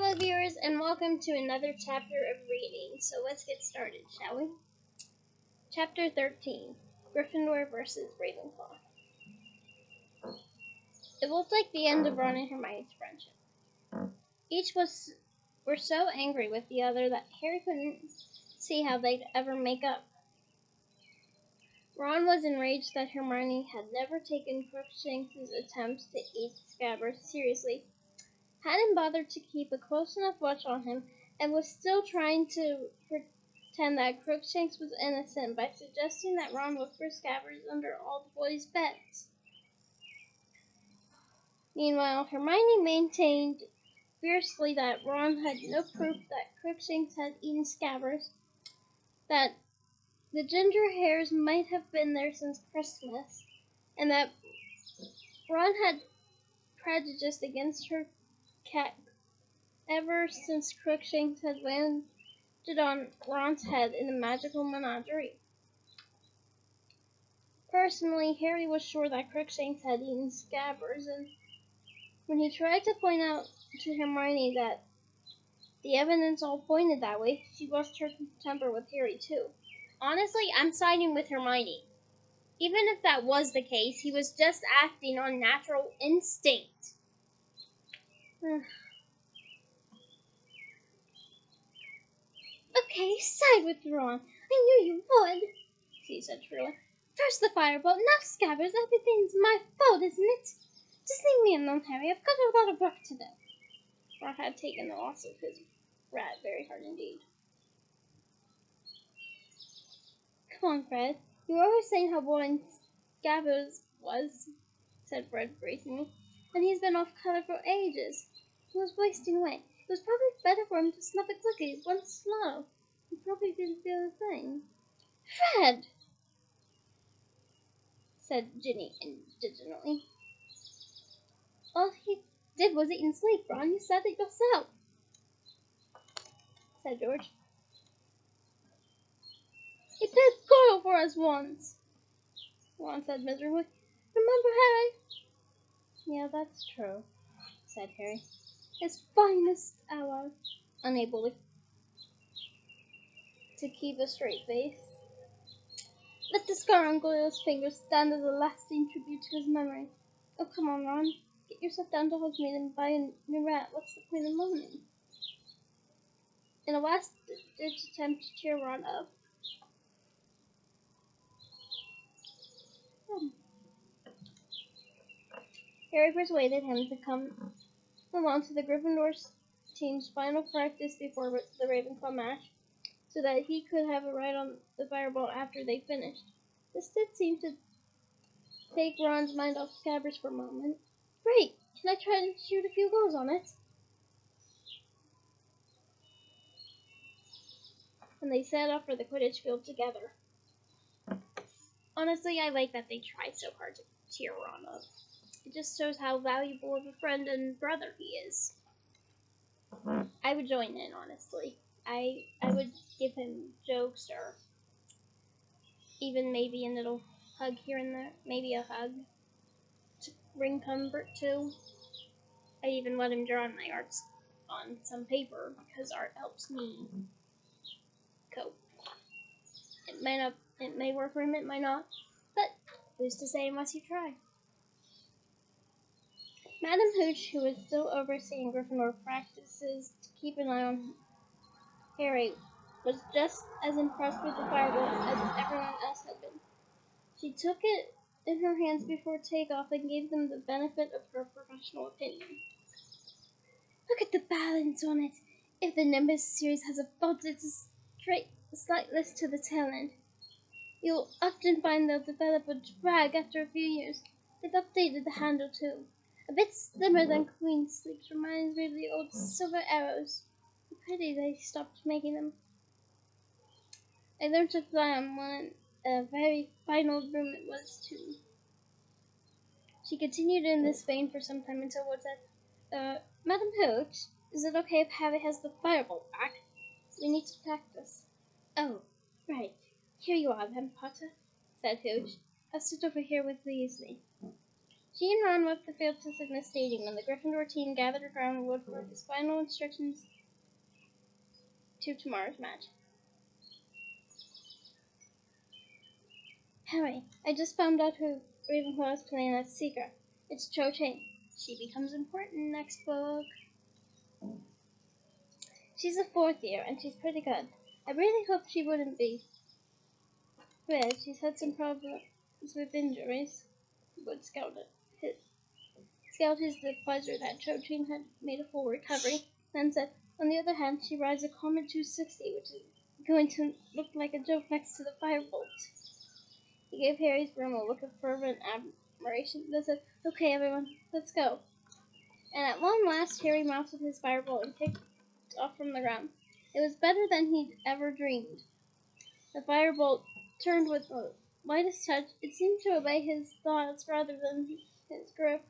Hello viewers and welcome to another chapter of reading. So let's get started, shall we? Chapter 13, Gryffindor versus Ravenclaw. It looked like the end of Ron and Hermione's friendship. Each were so angry with the other that Harry couldn't see how they'd ever make up. Ron was enraged that Hermione had never taken Crookshanks's attempts to eat Scabbers seriously, hadn't bothered to keep a close enough watch on him, and was still trying to pretend that Crookshanks was innocent by suggesting that Ron look for Scabbers under all the boys' beds. Meanwhile, Hermione maintained fiercely that Ron had no proof that Crookshanks had eaten Scabbers, that the ginger hairs might have been there since Christmas, and that Ron had prejudiced against her cat ever since Crookshanks had landed on Ron's head in the magical menagerie. Personally, Harry was sure that Crookshanks had eaten Scabbers, and when he tried to point out to Hermione that the evidence all pointed that way, she lost her temper with Harry too. Honestly, I'm siding with Hermione. Even if that was the case, he was just acting on natural instinct. Okay, side with Ron. I knew you would, she said shrilly. First the firebolt, now Scabbers. Everything's my fault, isn't it? Just leave me alone, Harry. I've got a lot of work to do. Ron had taken the loss of his rat very hard indeed. Come on, Fred. You were always saying how boring Scabbers was, said Fred bracingly. And he's been off color for ages. He was wasting away. It was probably better for him to snuff a cookie once slow. He probably didn't feel a thing. Fred! Said Ginny indignantly. All he did was eat and sleep, Ron. You said it yourself, said George. He did go for us once, Ron said miserably. Remember, Harry? Yeah, that's true, said Harry. His finest hour, unable to keep a straight face. Let the scar on Goyle's finger stand as a lasting tribute to his memory. Oh, come on, Ron. Get yourself down to Hogsmeade and buy a new rat. What's the point of moaning? In a last-ditch attempt to cheer Ron up, Harry persuaded him to come along to the Gryffindor team's final practice before the Ravenclaw match, so that he could have a ride on the firebolt after they finished. This did seem to take Ron's mind off Scabbers for a moment. Great! Can I try to shoot a few goals on it? And they set off for the Quidditch field together. Honestly, I like that they tried so hard to cheer Ron up. It just shows how valuable of a friend and brother he is. I would join in, honestly. I would give him jokes or even maybe a little hug here and there. Maybe a hug to bring comfort to. I even let him draw my arts on some paper because art helps me cope. It may work for him, it might not, but who's to say unless you try? Madam Hooch, who was still overseeing Gryffindor practices to keep an eye on Harry, was just as impressed with the firebolt as everyone else had been. She took it in her hands before takeoff and gave them the benefit of her professional opinion. Look at the balance on it. If the Nimbus series has a bolt, it's a slight lift to the tail end. You'll often find they'll develop a drag after a few years. They've updated the handle too. A bit slimmer than Queen Sleep's, reminds me of the old silver arrows. Pity they stopped making them. I learned to fly on one, a very fine old broom it was too. She continued in this vein for some time until Wood said, Madam Hooch, is it okay if Harry has the firebolt back? We need to practice. Oh, right. Here you are then, Potter, said Hooch. I'll sit over here with Weasley. She and Ron left the field to sit in the stadium, and the Gryffindor team gathered around Wood for his final instructions to tomorrow's match. Harry, I just found out who Ravenclaw is playing as Seeker. It's Cho Chang. She becomes important next book. She's a 4th year, and she's pretty good. I really hope she wouldn't be. But she's had some problems with injuries. Would scouted his displeasure that Cho Chang had made a full recovery, then said, on the other hand, she rides a Comet 260, which is going to look like a joke next to the Firebolt. He gave Harry's room a look of fervent admiration, then said, okay, everyone, let's go. And at long last, Harry mounted his Firebolt and kicked off from the ground. It was better than he'd ever dreamed. The Firebolt turned with the lightest touch. It seemed to obey his thoughts rather than his grip.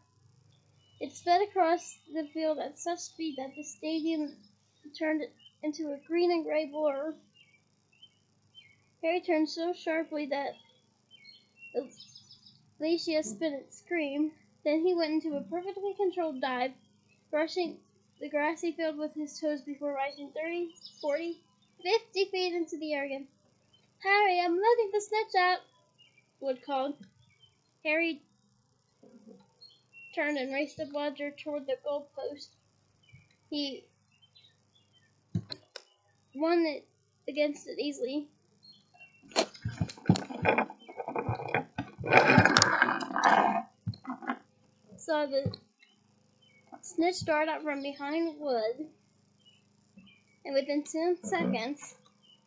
It sped across the field at such speed that the stadium turned into a green and gray blur. Harry turned so sharply that Alicia spit and screamed. Then he went into a perfectly controlled dive, brushing the grassy field with his toes before rising 30, 40, 50 feet into the air again. Harry, I'm letting the snitch out, Wood called. Harry turned and raced the bludger toward the goal post. He won it against it easily. Saw the snitch dart out from behind Wood, and within 10 seconds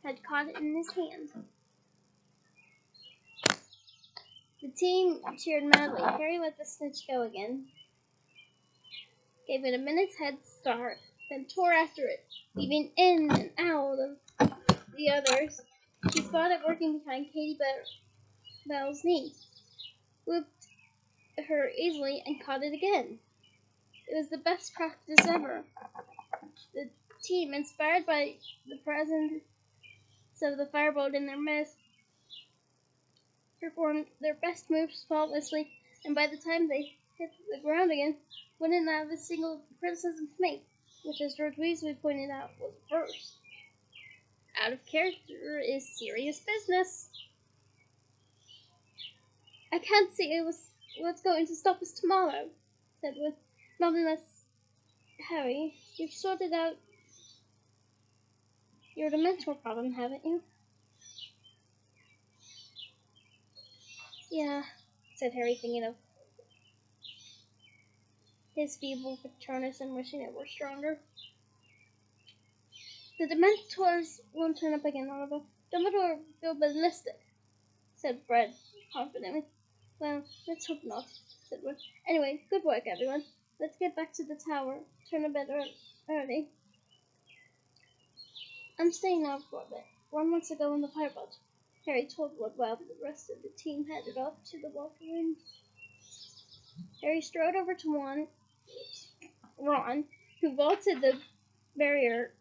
had caught it in his hand. The team cheered madly. Harry let the snitch go again, gave it a minute's head start, then tore after it, weaving in and out of the others. He spotted it working behind Katie Bell's knee, whooped her easily, and caught it again. It was the best practice ever. The team, inspired by the presence of the Firebolt in their midst, performed their best moves flawlessly, and by the time they hit the ground again, wouldn't have a single criticism to make, which, as George Weasley pointed out, was verse. Out of character is serious business. I can't see what's going to stop us tomorrow, said Wood. Not unless, Harry, you've sorted out your Dementor problem, haven't you? Yeah, said Harry, thinking of his feeble Patronus and wishing it were stronger. The Dementors won't turn up again, Oliver. Dumbledore will go ballistic, said Fred confidently. Well, let's hope not, said Wood. Anyway, good work, everyone. Let's get back to the tower. Turn a bit early. I'm staying out for a bit. Ron wants to go in the Firebolt, Harry told Wood while the rest of the team headed off to the locker room. Harry strode over to Ron, who vaulted the barrier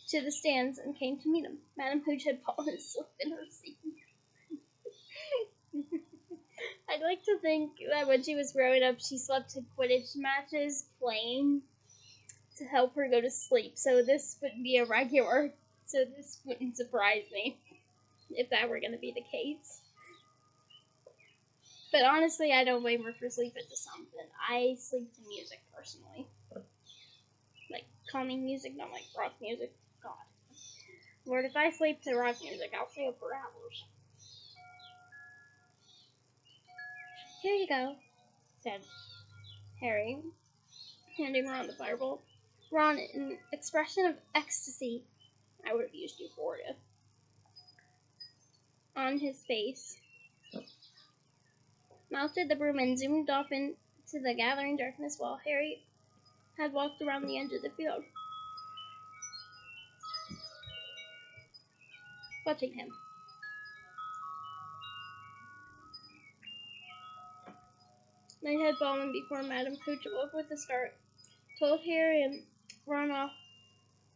to the stands and came to meet him. Madame Hooch had fallen asleep in her seat. I'd like to think that when she was growing up, she slept to Quidditch matches playing to help her go to sleep. So this would be a regular. So this wouldn't surprise me if that were going to be the case. But honestly, I don't blame her for sleeping to something. I sleep to music personally. Like calming music, not like rock music. God. Lord, if I sleep to rock music, I'll stay up for hours. Here you go, said Harry, handing Ron the Firebolt. Ron, an expression of ecstasy, I would have used euphoria, on his face, mounted the broom and zoomed off into the gathering darkness while Harry had walked around the edge of the field, watching him. Night had fallen before Madame Hooch awoke with a start, told Harry and Ron off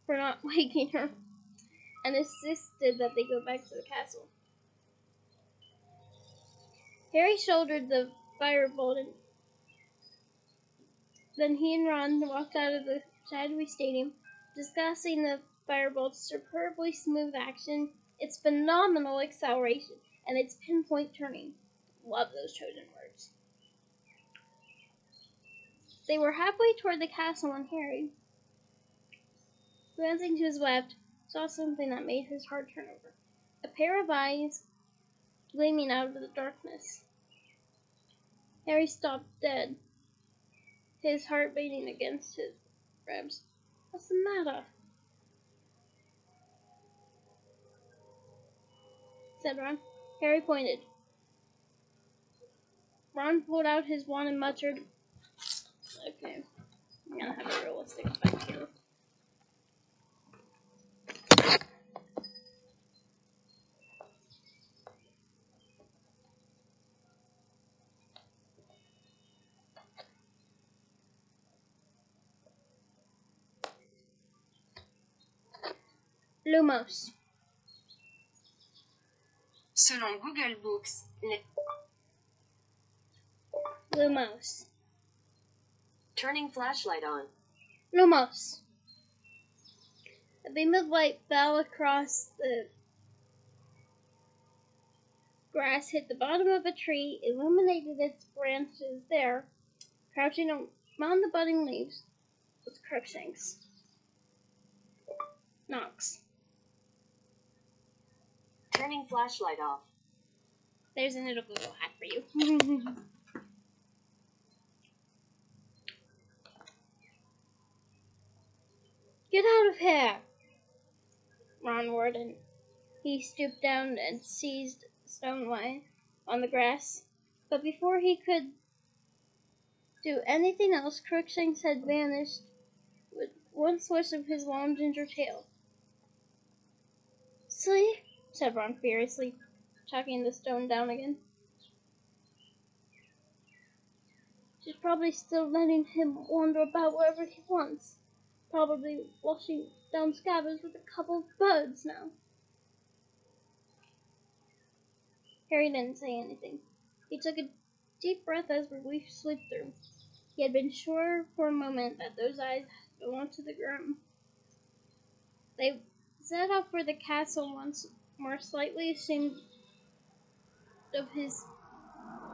for not waking her, and insisted that they go back to the castle. Harry shouldered the firebolt, and then he and Ron walked out of the shadowy stadium, discussing the firebolt's superbly smooth action, its phenomenal acceleration, and its pinpoint turning. Love those chosen words. They were halfway toward the castle when Harry, glancing to his left, saw something that made his heart turn over. A pair of eyes gleaming out of the darkness. Harry stopped dead, his heart beating against his ribs. What's the matter? Said Ron. Harry pointed. Ron pulled out his wand and muttered, okay, I'm gonna have a realistic fight here. Lumos. Selon Google Books, Lumos. Turning flashlight on. Lumos. A beam of light fell across the grass, hit the bottom of a tree, illuminated its branches there. Crouching among the budding leaves was Crookshanks. Knox. Turning flashlight off. There's a little Google hack for you. Get out of here! Ron roared, and he stooped down and seized Stoneway on the grass. But before he could do anything else, Crookshanks had vanished with one swish of his long ginger tail. See? Said Ron furiously, chucking the stone down again. She's probably still letting him wander about wherever he wants. Probably washing down Scabbers with a couple of birds now. Harry didn't say anything. He took a deep breath as relief swept through. He had been sure for a moment that those eyes belonged to the groom. They set off for the castle once more, slightly ashamed of his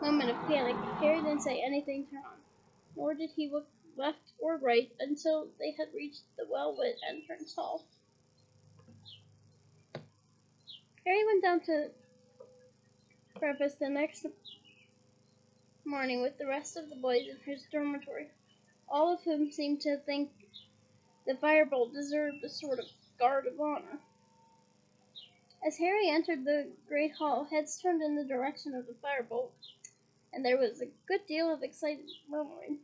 moment of panic. Harry didn't say anything to Ron, nor did he look left or right until they had reached the well-lit entrance hall. Harry went down to breakfast the next morning with the rest of the boys in his dormitory, all of whom seemed to think the firebolt deserved a sort of guard of honor. As Harry entered the great hall, heads turned in the direction of the firebolt, and there was a good deal of excited murmuring.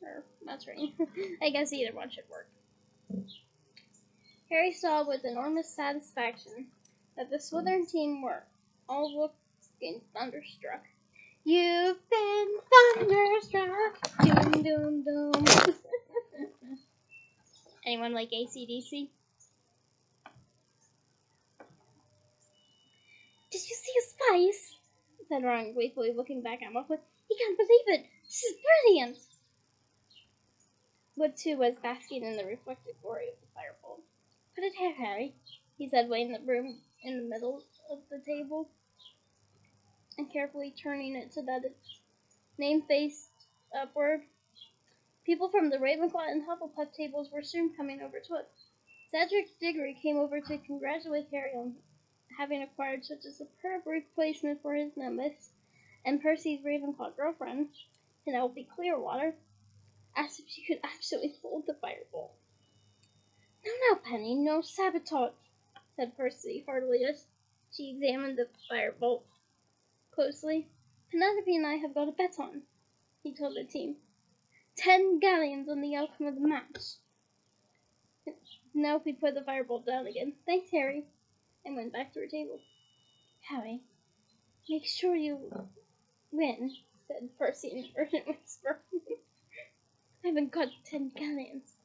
Or muttering. I guess either one should work. Harry saw with enormous satisfaction that the Slytherin team were all looking thunderstruck. You've been thunderstruck! Doom, doom, doom. Anyone like AC/DC? Did you see his face? Said Ron gleefully, looking back at Muffet. He can't believe it! This is brilliant! Wood, too, was basking in the reflected glory of the firebolt. Put it here, Harry, he said, laying the broom in the middle of the table and carefully turning it so that its name faced upward. People from the Ravenclaw and Hufflepuff tables were soon coming over to it. Cedric Diggory came over to congratulate Harry on having acquired such a superb replacement for his nimbus, and Percy's Ravenclaw girlfriend, Penelope Clearwater, asked if she could actually hold the firebolt. No, Penny, no sabotage, said Percy heartily as she examined the firebolt closely. Penelope and I have got a bet on, he told the team. 10 galleons on the outcome of the match. Penelope put the firebolt down again. Thanks, Harry, and went back to her table. Harry, make sure you win, said Percy in an urgent whisper. I haven't got 10 galleons.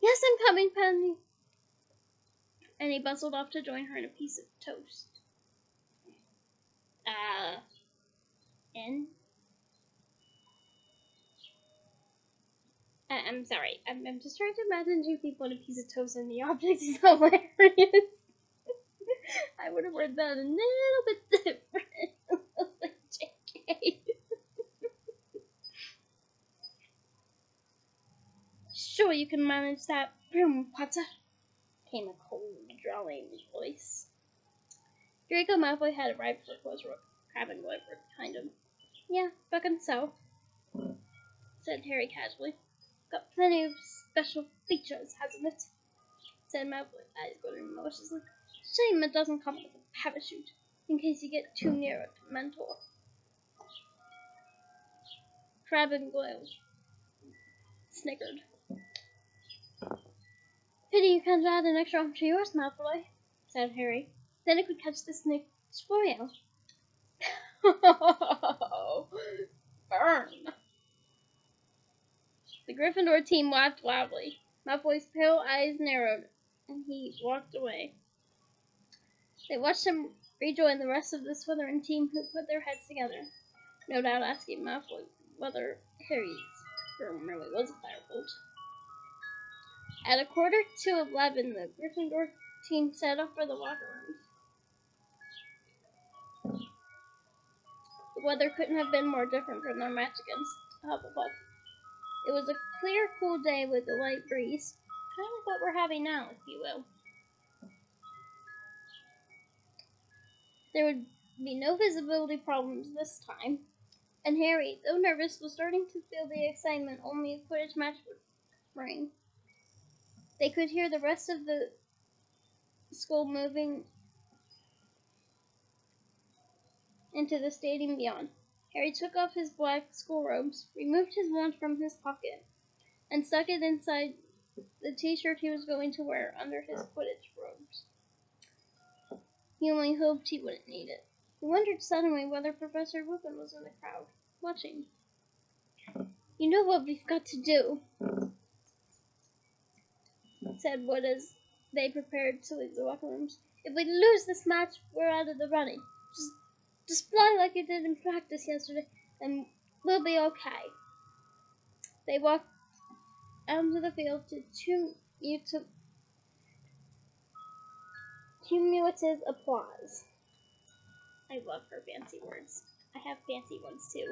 Yes, I'm coming, Penny. And he bustled off to join her in a piece of toast. again. I'm sorry. I'm just trying to imagine two people and a piece of toast and the object is hilarious. I would have worded that a little bit different. Like JK. Sure, you can manage that. Broom, Potter. Came a cold, drawling voice. Draco Malfoy had arrived for close work. Crab and Goyle were behind him. Yeah, reckon so, said Harry casually. Got plenty of special features, hasn't it? Said Malfoy, eyes glittering maliciously. Shame it doesn't come with a parachute, in case you get too near a Dementor. Crab and Goyle snickered. Pity you can't add an extra arm to yours, Malfoy, said Harry. Then it could catch the snake spoil. Burn! The Gryffindor team laughed loudly. Malfoy's pale eyes narrowed, and he walked away. They watched him rejoin the rest of the Slytherin team, who put their heads together, no doubt asking Malfoy whether Harry's room really was a firebolt. At 11:45, the Gryffindor team set off for the locker rooms. The weather couldn't have been more different from their match against Hufflepuff. It was a clear, cool day with a light breeze, kind of like what we're having now, if you will. There would be no visibility problems this time, and Harry, though nervous, was starting to feel the excitement only a Quidditch match would bring. They could hear the rest of the school moving into the stadium beyond. Harry took off his black school robes, removed his wand from his pocket, and stuck it inside the t-shirt he was going to wear under his Quidditch robes. He only hoped he wouldn't need it. He wondered suddenly whether Professor Lupin was in the crowd, watching. You know what we've got to do, said Wood as they prepared to leave the locker rooms. If we lose this match, we're out of the running. Just fly like you did in practice yesterday, and we'll be okay. They walked out onto the field to cumulative applause. I love her fancy words. I have fancy ones too.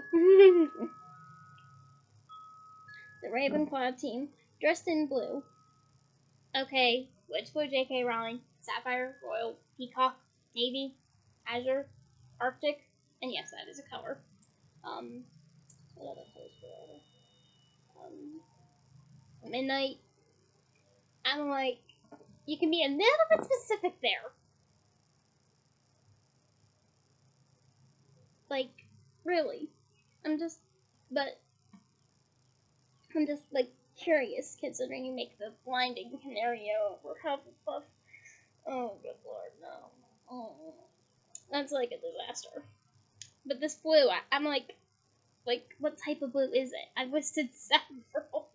The Ravenclaw team, dressed in blue. Okay, which blue, J.K. Rowling? Sapphire, Royal, Peacock, Navy, Azure, Arctic, and yes, that is a color. What other colors were there? Midnight. I'm like, you can be a little bit specific there. Like, really. I'm just like curious, considering you make the blinding scenario over Hufflepuff. Oh, good lord, no. Oh, that's like a disaster. But this blue, I'm like, what type of blue is it? I've listed several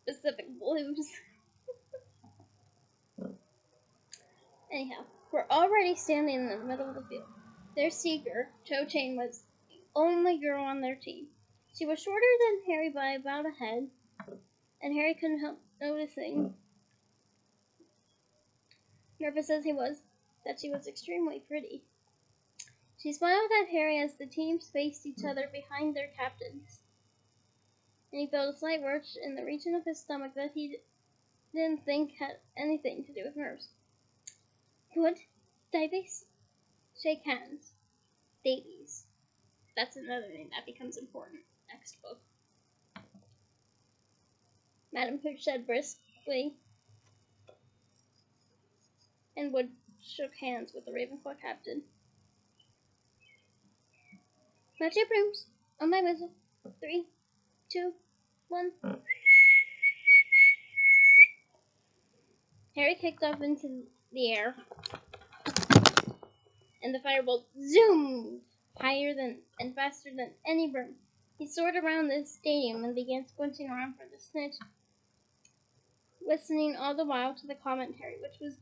specific blues. Anyhow, we're already standing in the middle of the field. Their seeker, Cho Chang, was the only girl on their team. She was shorter than Harry by about a head, and Harry couldn't help noticing, nervous as he was, that she was extremely pretty. She smiled at Harry as the teams faced each other behind their captains, and he felt a slight lurch in the region of his stomach that he didn't think had anything to do with nerves. Good. Davies? Shake hands. Davies. That's another name that becomes important. Next book. Madam Pooch said briskly, and Wood shook hands with the Ravenclaw captain. Match your brooms. On my whistle. 3, 2, 1. Harry kicked off into the air, and the firebolt zoomed higher than and faster than any broom. He soared around the stadium and began squinting around for the snitch, listening all the while to the commentary, which was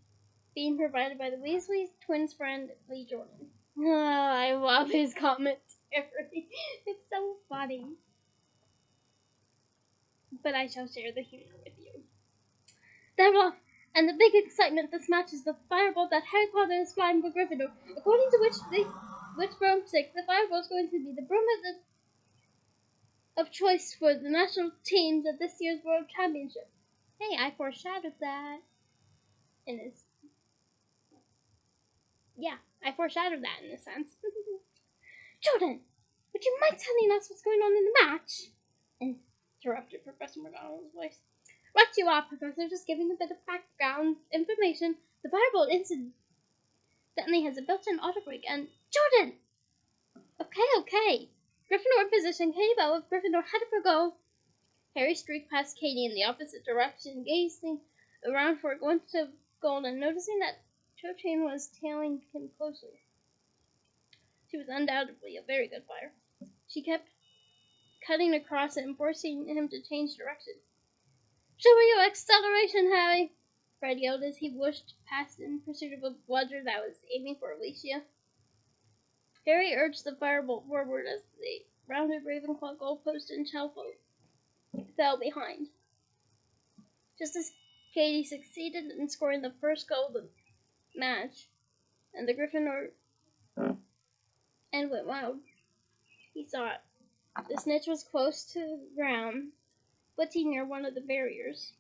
being provided by the Weasley twins' friend, Lee Jordan. Oh, I love his commentary. It's so funny. But I shall share the humor with you. They're off, and the big excitement this match is the fireball that Harry Potter is flying for Gryffindor. According to which broomstick, the fireball is going to be the broom of choice for the national teams at this year's World Championship. Hey, I foreshadowed that. In this, yeah, I foreshadowed that in a sense. Jordan, would you mind telling us what's going on in the match? Interrupted Professor McGonagall's voice. Right you are, Professor, just giving a bit of background information. The fireball incidentally has a built-in auto-break, and Jordan! Okay. Gryffindor in position, Katie Bell of Gryffindor headed for goal. Harry streaked past Katie in the opposite direction, gazing around for a glimpse of gold and noticing that Cho Chang was tailing him closely. She was undoubtedly a very good flyer. She kept cutting across it and forcing him to change direction. Show me your acceleration, Harry! Fred yelled as he whooshed past in pursuit of a bludger that was aiming for Alicia. Harry urged the firebolt forward as the rounded Ravenclaw goalpost and shell fell behind. Just as Katie succeeded in scoring the first goal of the match, and the Gryffindor end went wild, he saw it. The snitch was close to the ground, flitting near one of the barriers.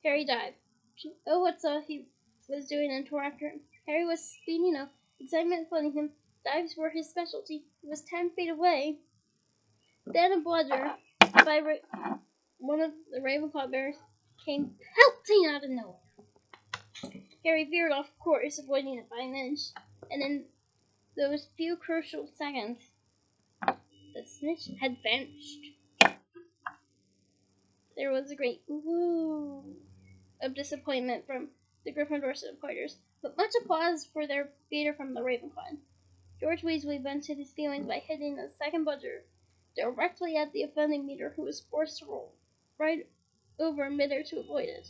Harry dived. Oh, what he was doing and tore after him. Harry was speeding up, excitement flooding him. Dives were his specialty. He was 10 feet away. Then a bludger by one of the Ravenclaw bears came pelting out of nowhere. Harry veered off course, avoiding it by an inch, and in those few crucial seconds, the snitch had vanished. There was a great woo of disappointment from the Gryffindor supporters, but much applause for their beater from the Ravenclaw. George Weasley vented his feelings by hitting a second bludger directly at the offending meter, who was forced to roll right over midair to avoid it.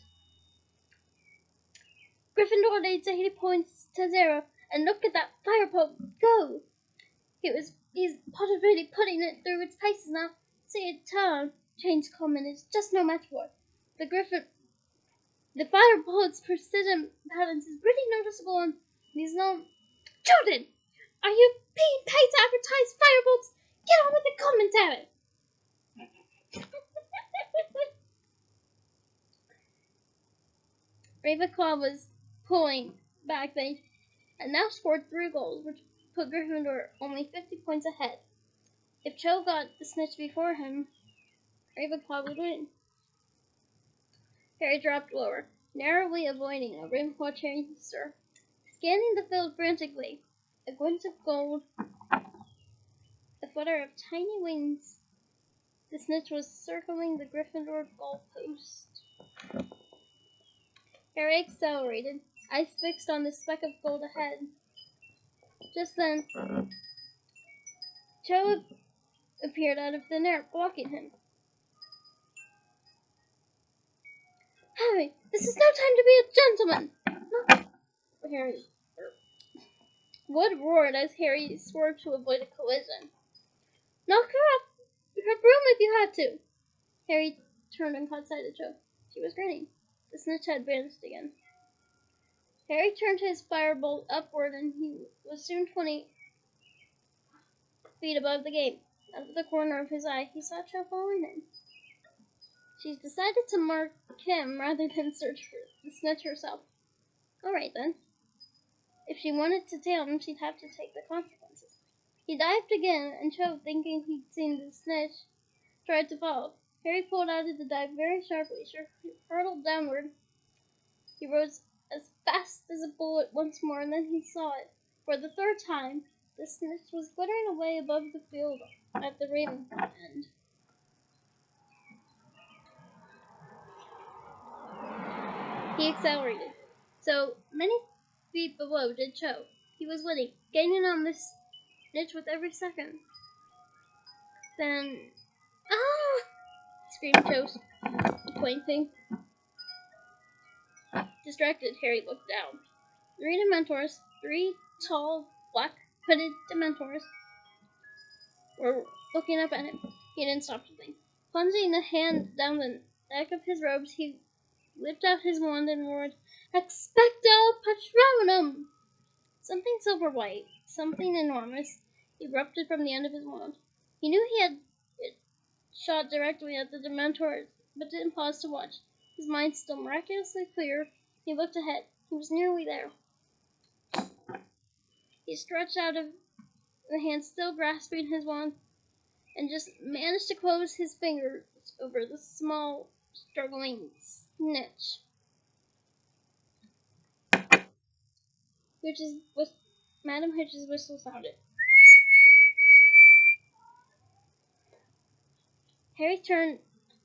Gryffindor leads 80 points to 0, and look at that firebolt go! He's already putting it through its paces now. See it turn. Change common is just no match for it. The firebolt's precision balance is pretty noticeable on these long. Jordan, are you being paid to advertise firebolts? Get on with the commentary. Ravenclaw was pulling back. They had now scored 3 goals, which put Gryffindor only 50 points ahead. If Cho got the snitch before him, Ravenclaw would win. Harry dropped lower, narrowly avoiding a Ravenclaw chaser, scanning the field frantically. A glint of gold, a flutter of tiny wings. The snitch was circling the Gryffindor goalpost. Harry accelerated, eyes fixed on the speck of gold ahead. Just then, Cho appeared out of thin air, blocking him. Harry, this is no time to be a gentleman! No. Harry. Wood roared as Harry swerved to avoid a collision. Knock her broom if you had to. Harry turned and caught sight of Jo. She was grinning. The snitch had vanished again. Harry turned his firebolt upward, and he was soon 20 feet above the gate. Out of the corner of his eye, he saw Jo following him. She's decided to mark him rather than search for the snitch herself. All right, then. If she wanted to tail him, she'd have to take the consequences. He dived again, and Cho, thinking he'd seen the snitch, tried to follow. Harry pulled out of the dive very sharply, hurtled downward. He rose as fast as a bullet once more, and then he saw it. For the third time, the snitch was glittering away above the field at the Ravenclaw end. He accelerated. So many feet below did Cho. He was winning, gaining on the snitch with every second. Then, ah! Screamed Cho, pointing. Distracted, Harry looked down. 3 Dementors, 3 tall black hooded Dementors were looking up at him. He didn't stop to think. Plunging a hand down the neck of his robes, he whipped out his wand and roared, "Expecto Patronum!" Something silver white, something enormous, erupted from the end of his wand. He knew he had it shot directly at the Dementors, but didn't pause to watch. His mind still miraculously clear, he looked ahead. He was nearly there. He stretched out of the hand still grasping his wand, and just managed to close his fingers over the small, struggling snitch. Madam Hitch's whistle sounded. Harry turned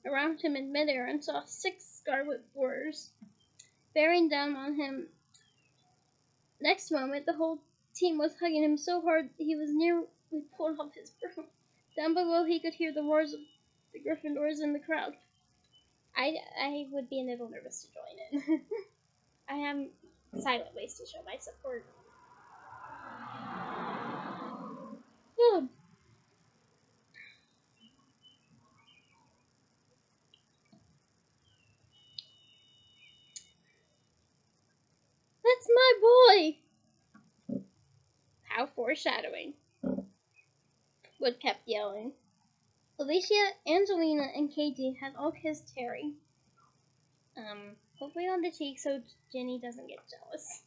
around him in midair and saw 6 scarlet boars bearing down on him. Next moment, the whole team was hugging him so hard he was nearly pulled off his broom. Down below, he could hear the roars of the Gryffindors in the crowd. I would be a little nervous to join in. I have silent ways to show my support. Good. That's my boy! How foreshadowing. Wood kept yelling. Alicia, Angelina, and Katie had all kissed Harry. Hopefully on the cheek so Ginny doesn't get jealous.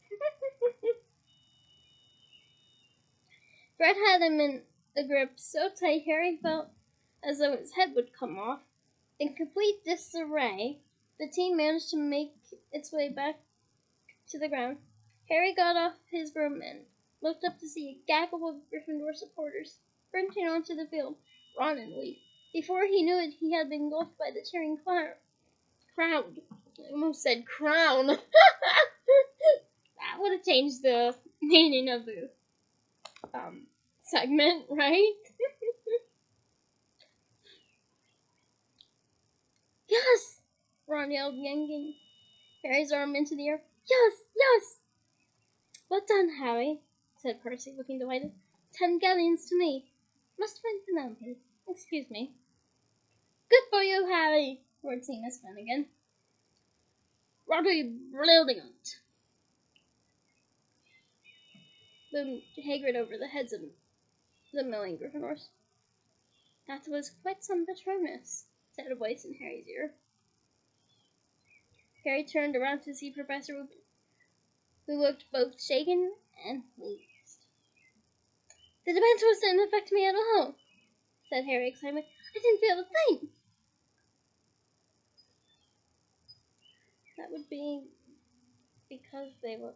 Fred had him in a grip so tight Harry felt as though his head would come off. In complete disarray, the team managed to make its way back to the ground. Harry got off his broom and looked up to see a gaggle of Gryffindor supporters sprinting onto the field, Ron in the lead. Before he knew it, he had been engulfed by the cheering crowd. I almost said crown. That would have changed the meaning of the segment, right? Yes! Ron yelled, yanking Harry's arm into the air. Yes! Yes! Well done, Harry, said Percy, looking delighted. 10 galleons to me. Must find the number. Excuse me. Good for you, Harry, roared Seamus Finnegan. Robbie brilliant, boomed Hagrid over the heads of the milling Gryffindors. That was quite some Patronus, said a voice in Harry's ear. Harry turned around to see Professor Lupin, who looked both shaken and pleased. The Dementors didn't affect me at all, said Harry excitedly. I didn't feel a thing. That would be because they were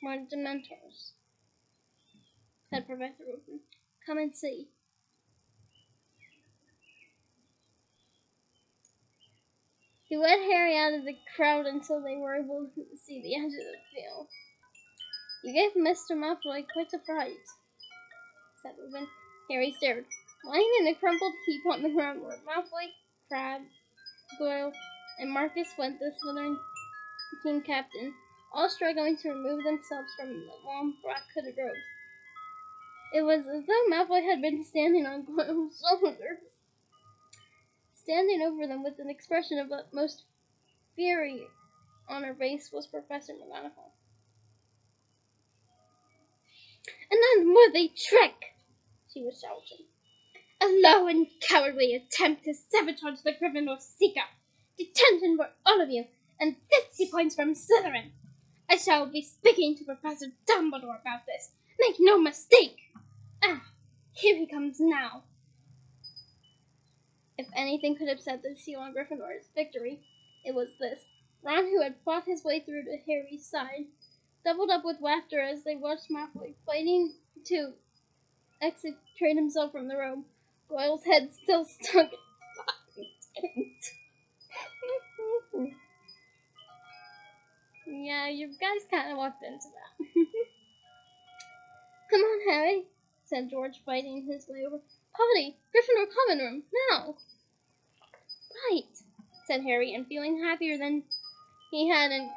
Dementors, said Professor Lupin. Come and see. He led Harry out of the crowd until they were able to see the edge of the field. You gave Mr. Malfoy quite a fright, said Lupin. Harry stared. Lying in a crumpled heap on the ground were Malfoy, Crabbe, Goyle, and Marcus Flint, the Slytherin team captain, all struggling to remove themselves from the long black hooded robes. It was as though Malfoy had been standing on Goyle's shoulders. Standing over them with an expression of utmost fury on her face was Professor McGonagall. An unworthy trick! She was shouting. A low and cowardly attempt to sabotage the Gryffindor Seeker. Detention for all of you, and 50 points from Slytherin. I shall be speaking to Professor Dumbledore about this. Make no mistake. Ah, here he comes now. If anything could have set the seal on Gryffindor's victory, it was this. Ron, who had fought his way through to Harry's side, doubled up with laughter as they watched Malfoy fighting to extricate himself from the robe. Goyle's head still stuck. Yeah, you guys kind of walked into that. Come on, Harry, said George, fighting his way over. Potty, Gryffindor common room, now. Right, said Harry, and feeling happier than he had in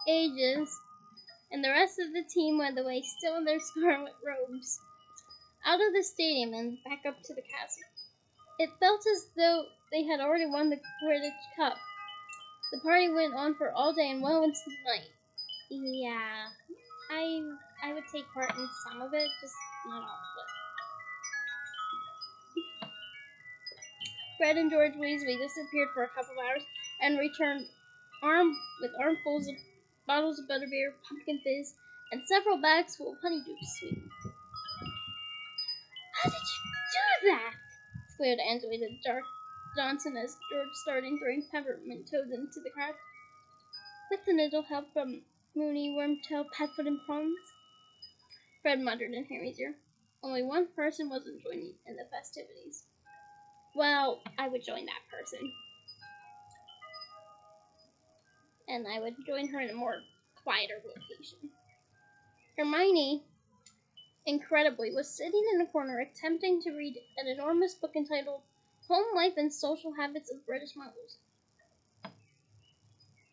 ages, and the rest of the team led the way, still in their scarlet robes, out of the stadium and back up to the castle. It felt as though they had already won the Quidditch Cup. The party went on for all day and well into the night. Yeah, I would take part in some of it, just not all of it. Fred and George Weasley disappeared for a couple of hours and returned with armfuls of bottles of butterbeer, pumpkin fizz, and several bags full of honeydew sweet. How did you do that? Squealed Angela Johnson as George started throwing peppermint toads into the crowd. With a little help from Moony, Wormtail, Padfoot, and Prawns, Fred muttered in Harry's ear. Only one person wasn't joining in the festivities. Well, I would join that person. And I would join her in a more quieter location. Hermione, incredibly, was sitting in a corner attempting to read an enormous book entitled Home Life and Social Habits of British Muggles.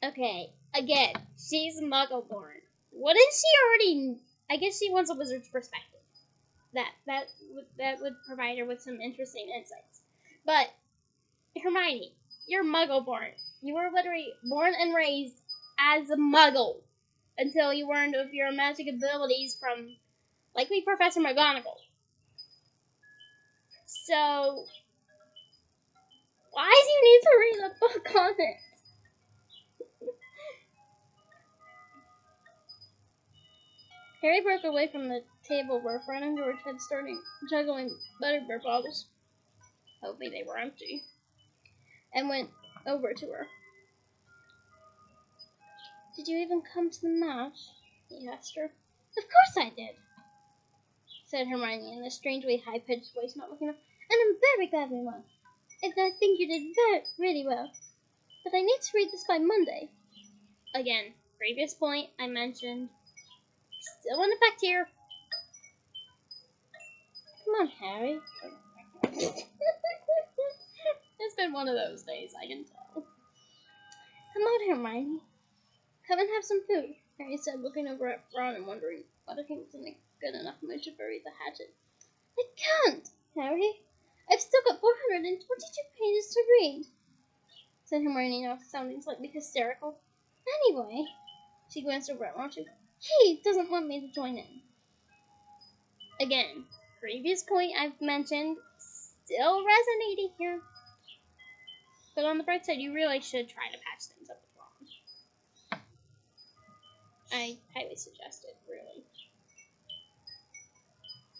Okay, again, she's Muggle-born. Wouldn't she already? I guess she wants a wizard's perspective. That would provide her with some interesting insights. But Hermione, you're Muggle-born. You were literally born and raised as a Muggle until you learned of your magic abilities from, likely, Professor McGonagall. So why do you need to read a book on it? Harry broke away from the table where Fred and George had started juggling butterbeer bottles. Hopefully they were empty. And went over to her. Did you even come to the match? He asked her. Of course I did, said Hermione in a strangely high-pitched voice, not looking up. And I'm very glad we won. And I think you did really well. But I need to read this by Monday. Again, previous point I mentioned. Still in effect here. Come on, Harry. It's been one of those days, I can tell. Come on, Hermione. Come and have some food, Harry said, looking over at Ron and wondering whether he was in a good enough mood to bury the hatchet. I can't, Harry. I've still got 422 pages to read, said Hermione, now sounding slightly hysterical. Anyway, she glanced over at Ron too. He doesn't want me to join in. Again, previous point I've mentioned, still resonating here. But on the bright side, you really should try to patch things up with Ron. I highly suggest it, really.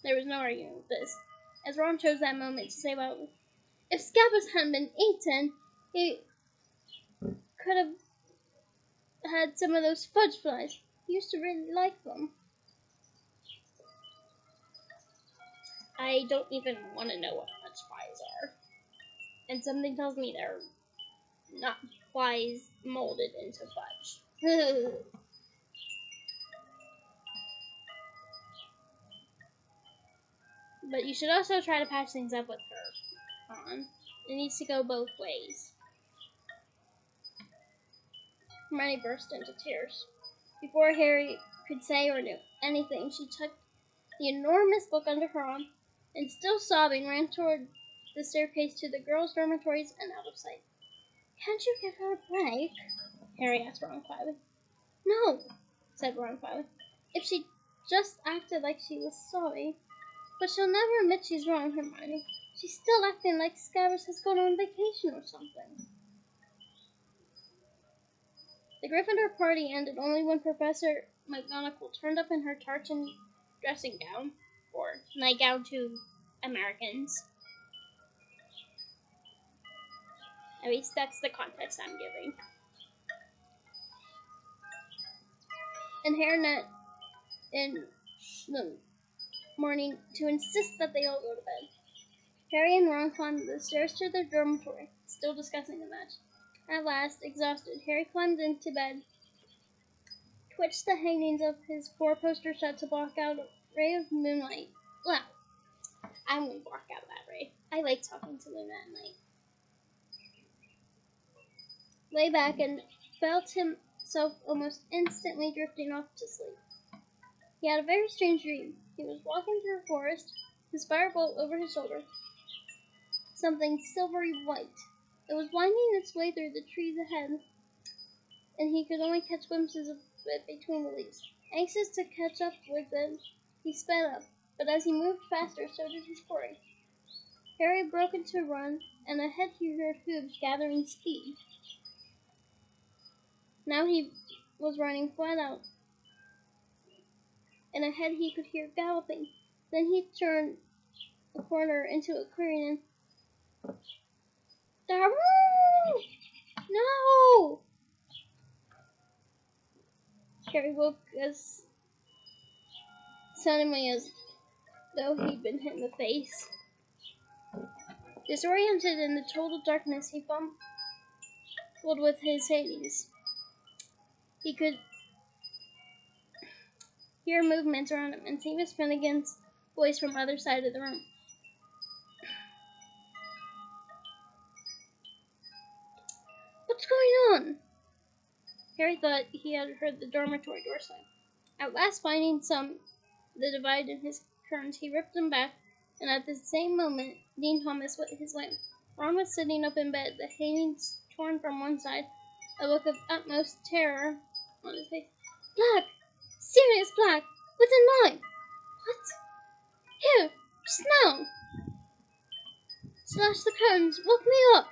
There was no arguing with this, as Ron chose that moment to say loudly, if Scabbers hadn't been eaten, he could have had some of those fudge flies. He used to really like them. I don't even want to know what fudge flies are. And something tells me they're not flies molded into fudge. But you should also try to patch things up with her, Ron. It needs to go both ways. Hermione burst into tears. Before Harry could say or do anything, she tucked the enormous book under her arm and, still sobbing, ran toward the staircase to the girls' dormitories and out of sight. Can't you give her a break? Harry asked Ron quietly. No, said Ron quietly. If she just acted like she was sorry. But she'll never admit she's wrong, Hermione. She's still acting like Scabbers has gone on vacation or something. The Gryffindor party ended only when Professor McGonagall turned up in her tartan dressing gown, or nightgown to Americans. At least that's the context I'm giving. And hairnet in the morning to insist that they all go to bed. Harry and Ron climbed the stairs to their dormitory, still discussing the match. At last, exhausted, Harry climbed into bed, twitched the hangings of his four-poster shut to block out a ray of moonlight. Well, I won't block out that ray. I like talking to Luna at night. Lay back and felt himself almost instantly drifting off to sleep. He had a very strange dream. He was walking through a forest, his firebolt over his shoulder, something silvery white. It was winding its way through the trees ahead, and he could only catch glimpses of it between the leaves. Anxious to catch up with them, he sped up, but as he moved faster, so did his quarry. Harry broke into a run, and ahead he heard hooves gathering speed. Now he was running flat out, and ahead he could hear galloping. Then he turned a corner into a clearing and no! Harry woke as suddenly as though he'd been hit in the face. Disoriented in the total darkness, he fumbled with his Hades. He could hear movements around him and see Miss Finnegan's voice from the other side of the room. What's going on? Harry thought he had heard the dormitory door slam. At last, finding the divide in his current, he ripped them back, and at the same moment, Dean Thomas lit his lamp. Ron was sitting up in bed, the hangings torn from one side, a look of utmost terror on his face. Black! Sirius Black! With a knife! What? Here! Just now! Slash the curtains! Woke me up!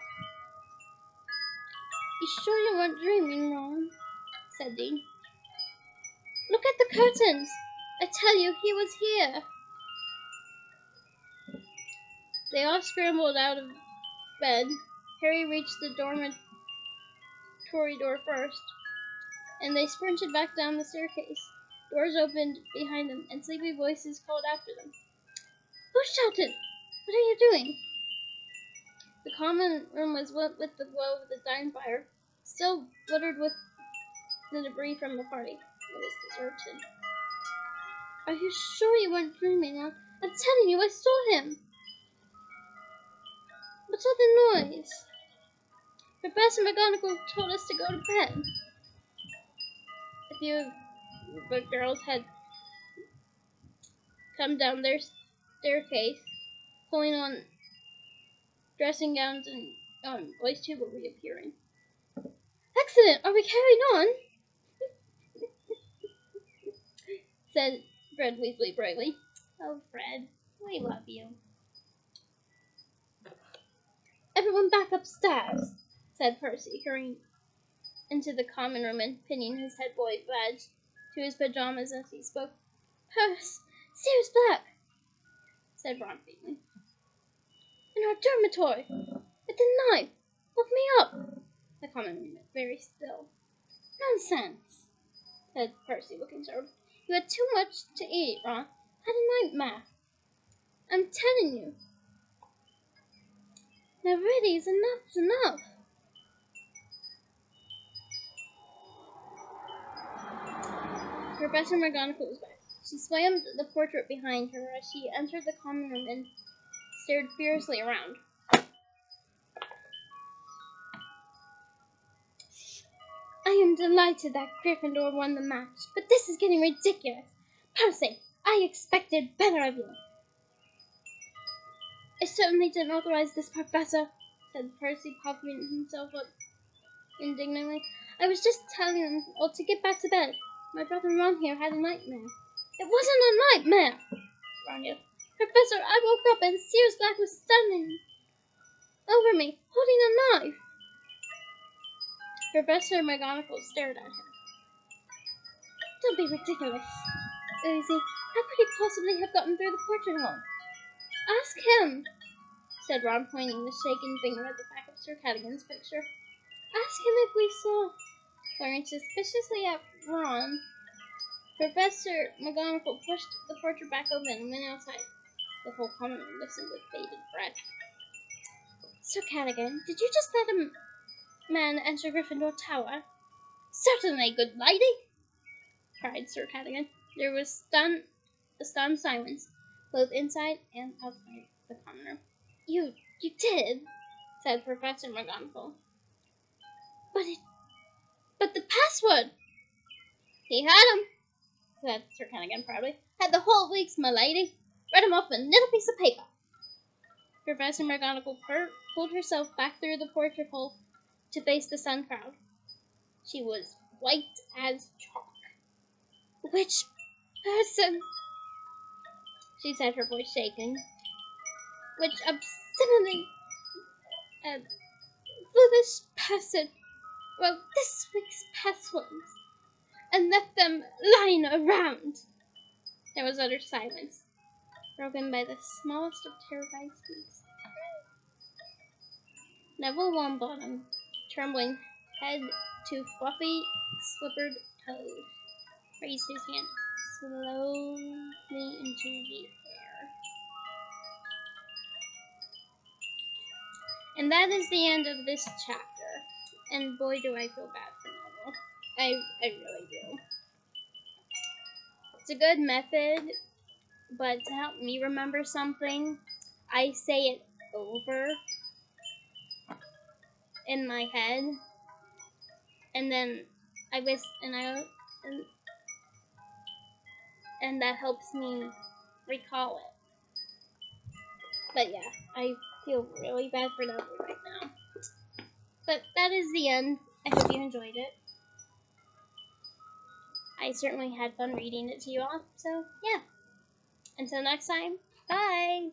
You sure you weren't dreaming, Ron? Said Dean. Look at the curtains! I tell you, he was here! They all scrambled out of bed. Harry reached the dormitory door first, and they sprinted back down the staircase. Doors opened behind them, and sleepy voices called after them. Who shouted? What are you doing? The common room was lit with the glow of the dying fire, still littered with the debris from the party. It was deserted. Are you sure you weren't dreaming? I'm telling you, I saw him. What's all the noise? Professor McGonagall told us to go to bed. A few of the girls had come down their staircase, pulling on dressing gowns, and boys too were reappearing. Excellent! Are we carrying on? Said Fred Weasley brightly. Oh, Fred, we love you. Everyone back upstairs, said Percy, hurrying into the common room and pinning his head boy badge to his pajamas as he spoke. Sirius Black, said Ron faintly. In our dormitory, with the knife. Woke me up. The common room was very still. Nonsense, said Percy, looking startled. You had too much to eat, Ron. Had a nightmare. I'm telling you. Now, really, enough's enough. Professor McGonagall was back. She slammed the portrait behind her as she entered the common room and stared fiercely around. I am delighted that Gryffindor won the match, but this is getting ridiculous. Percy, I expected better of you. I certainly didn't authorize this, Professor, said Percy, puffing himself up indignantly. I was just telling them all to get back to bed. My brother Ron here had a nightmare. It wasn't a nightmare, Ron yelled. Professor, I woke up and Sirius Black was standing over me, holding a knife. Professor McGonagall stared at her. Don't be ridiculous, Daisy. How could he possibly have gotten through the portrait hole? Ask him, said Ron, pointing the shaking finger at the back of Sir Cadogan's picture. Ask him if we saw. Glaring suspiciously at Ron, Professor McGonagall pushed the portrait back open and went outside. The whole common room listened with bated breath. Sir Cadogan, did you just let a man enter Gryffindor Tower? Certainly, good lady, cried Sir Cadogan. There was a stunned silence, both inside and outside the common room. You did, said Professor McGonagall. But the password! He had him, said Sir Kennigan proudly. Had the whole weeks, my lady. Read 'em off a little piece of paper. Professor McGonagall pulled herself back through the portrait hole to face the sun crowd. She was white as chalk. Which person? She said, her voice shaking. Which obscenely and foolish person wrote this week's past ones and left them lying around? There was utter silence, broken by the smallest of terrified squeaks. Neville Longbottom, trembling head to fluffy, slippered toes, raised his hand slowly into the air. And that is the end of this chapter. And boy, do I feel bad for Neville. I really do. It's a good method, but to help me remember something, I say it over in my head, and then and that helps me recall it. But yeah, I feel really bad for Neville right now. But that is the end. I hope you enjoyed it. I certainly had fun reading it to you all. So yeah, until next time, bye!